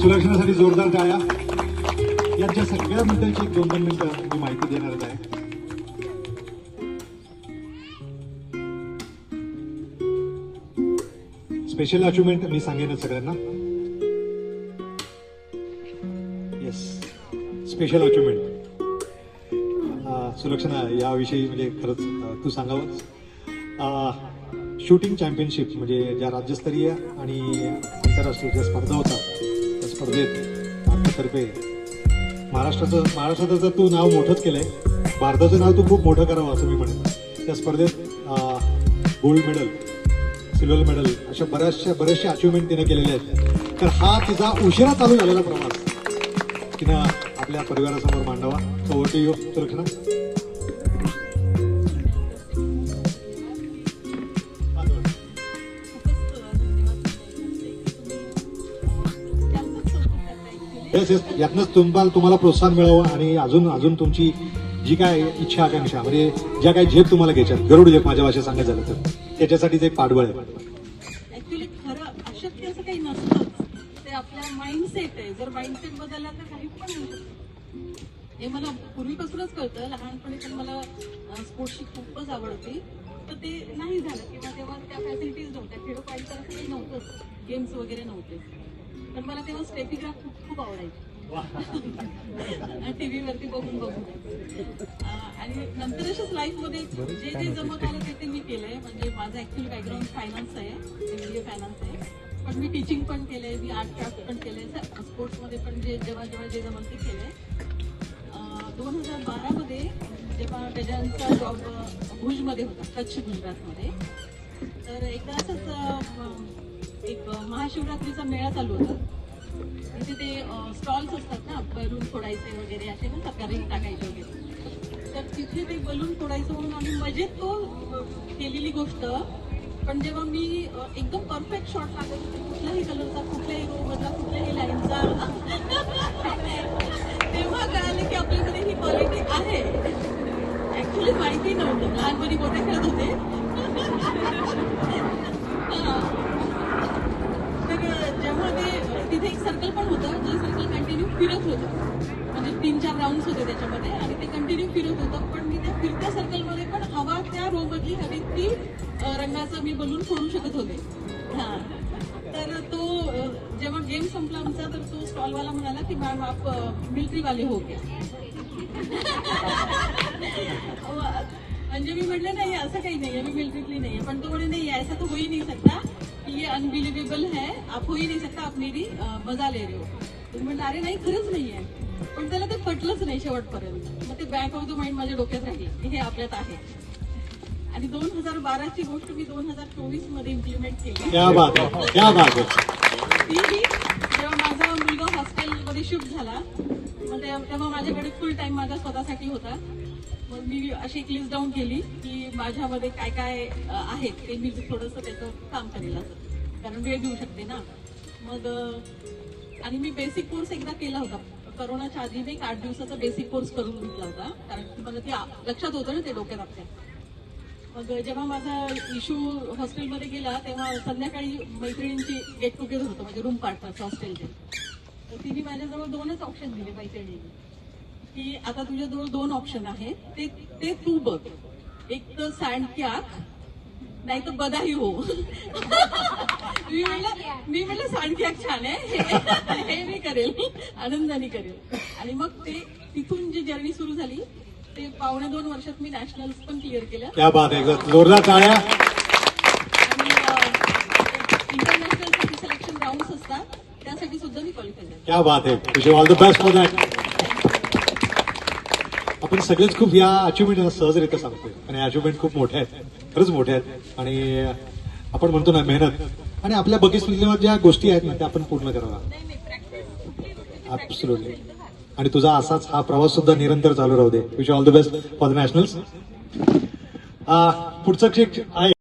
सुलक्षणासाठी जोरदार टाळ्या. यांच्या सगळ्या मुद्द्यांची 2-2 मिनिटं मी माहिती देणार आहे. स्पेशल अचिव्हमेंट मी सांगेन सगळ्यांना. Yes, special achievement. सुलक्षणा, याविषयी म्हणजे खरंच तू सांगावंच. शूटिंग चॅम्पियनशिप म्हणजे ज्या राज्यस्तरीय आणि आंतरराष्ट्रीय ज्या स्पर्धा होतात त्या स्पर्धेत भारतातर्फे महाराष्ट्राचं तू नाव मोठंच केलंय. भारताचं नाव तू खूप मोठं करावं असं मी म्हणेन. त्या स्पर्धेत गोल्ड मेडल, सिल्वर मेडल अशा बऱ्याचशा अचिव्हमेंट तिने केलेल्या आहेत. तर हा तिचा उशिरा चालू झालेला प्रवास तिनं आपल्या परिवारासमोर मांडावा. So over to you Sulakshana. यातनंच तुम्हाला प्रोत्साहन मिळावं आणि अजून तुमची जी काय इच्छा आकांक्षा म्हणजे ज्या काही झेप तुम्हाला घ्यायच्यात, गरुड झेप माझ्या भाषेत सांगायचं झालं तर, त्याच्यासाठीच एक पाठबळ आहे. ऍक्च्युली खरं अशक्य असं काही नसतं. ते आपल्या माइंडसेट आहे. जर माइंडसेट बदलला तर काही पण होऊ शकतं. हे मला पूर्वीपासूनच कळतं. लहानपणी पण मला स्पोर्ट्सची खूपच आवडते. तर ते नाही झालं किंवा तेव्हा त्या फॅसिलिटीज नव्हत्या. खेडोपाडी तर असं काही नव्हतंच, गेम्स वगैरे नव्हते. पण मला तेव्हा स्टेपिग्राफ खूप आवडायची. टीव्हीवरती बघून आणि नंतर अशाच लाईफमध्ये जे जे जमत आलं ते मी केलंय. म्हणजे माझं ऍक्च्युअली बॅकग्राऊंड फायनान्स आहे, MBA फायनान्स आहे. पण मी टीचिंग पण केलंय, मी आर्ट क्राफ्ट पण केलंय, स्पोर्ट्समध्ये पण जेव्हा जे जमल ते केलंय. 2012 मध्ये जेव्हा गजांचा जॉब भुजमध्ये होता, कच्छ गुजरातमध्ये, तर एकदा असंच एक महाशिवरात्रीचा मेळा चालू होता. तिथे ते स्टॉल्स असतात ना, बलून फोडायचे वगैरे असे ना, सरकारी टाकायचे वगैरे. तर तिथे ते बलून फोडायचं म्हणून आम्ही मजेत तो केलेली गोष्ट. पण जेव्हा मी एकदम परफेक्ट शॉट टाकत होते, कुठल्याही कलरचा, कुठल्याही रोमधला, कुठल्याही लाईनचा, तेव्हा कळालं की आपल्याकडे ही क्वालिटी आहे. ऍक्च्युली माहिती नव्हतं, लहानपणी गोटे खेळत होते. जेव्हा ते तिथे एक सर्कल पण होतं, जे सर्कल कंटिन्यू फिरत होतं. म्हणजे 3-4 राऊंड होते त्याच्यामध्ये आणि ते कंटिन्यू फिरत होतं. पण मी त्या फिरत्या सर्कलमध्ये पण हवा त्या रोमधली हवी ती रंगाचं मी बलून फोडू शकत होते. हां, तर तो जेव्हा गेम संपला आमचा, तर तो स्टॉलवाला म्हणाला की मॅम आप मिलिट्री वाले हो गया. म्हणजे मी म्हटलं नाही, असं काही नाही आहे, मी मिलिट्रीतली नाही आहे. पण तो म्हणे नाही, ऐसा तो हो ही नहीं सकता, ये अनबिलीवेबल है, आप हो ही नहीं सकता, आप मेरी मजा ले रहे हो. तुम्ही म्हटलं अरे नाही, खरंच नाही आहे. पण त्याला ते पटलंच नाही शेवटपर्यंत. मग ते बॅक ऑफ द माइंड माझ्या डोक्यात राहिली की हे आपल्यात आहे. आणि 2012ची गोष्ट मी 2024 मध्ये इम्प्लिमेंट केली. क्या बात आहे, क्या बात आहे. जेव्हा माझा मुलगा हॉस्टेलमध्ये शिफ्ट झाला, मग तेव्हा माझ्याकडे फुल टाइम माझा स्वतःसाठी होता. मग मी अशी एक लिस्ट डाऊन केली की माझ्यामध्ये काय काय आहे ते मी थोडंसं त्याचं काम करेल असं, कारण वेळ देऊ शकते ना. मग आणि मी बेसिक कोर्स एकदा केला होता करोनाच्या आधी. मी 8 दिवसाचा बेसिक कोर्स करून घेतला होता, कारण मला ते लक्षात होतं ना, ते डोक्यात आपल्या. मग जेव्हा माझा इशू हॉस्टेलमध्ये गेला, तेव्हा संध्याकाळी मैत्रिणींची गेट टुगेदर होतं, म्हणजे रूम पार्टनर्स हॉस्टेलचे. तर तिने माझ्याजवळ 2च ऑप्शन दिले मैत्रिणींनी, की आता तुझ्याजवळ 2 ऑप्शन आहेत, ते तू बघ. एक तर सँड की आख, नाही तर बदाही हो. मी म्हटलं सँड की आख छान आहे, हे मी करेल, आनंदाने करेल. आणि मग ते तिथून जी जर्नी सुरू झाली, ते 1.25 वर्षात मी नॅशनल्स पण क्लिअर केलं. क्या बात आहे, जोरदार टाळ्या. आणि इंटरनॅशनलसाठी सिलेक्शन राऊंड असतात, त्यासाठी सुद्धा मी क्वालिफाय झाले. क्या बात आहे, wish you all the best for that. आपण सगळेच खूप या अचिव्हमेंट सहजरित्या सांगतोय आणि अचिव्हमेंट खूप मोठ्या आहेत, खरंच मोठ्या आहेत. आणि आपण म्हणतो ना, मेहनत आणि आपल्या बघितलेल्या ज्या गोष्टी आहेत ना, त्या आपण पूर्ण कराव्या. ऍब्सोल्युटली. आणि तुझा असाच हा प्रवास सुद्धा निरंतर चालू राहू दे. Wish you all the best for the nationals. पुढचं क्षेत्र आहे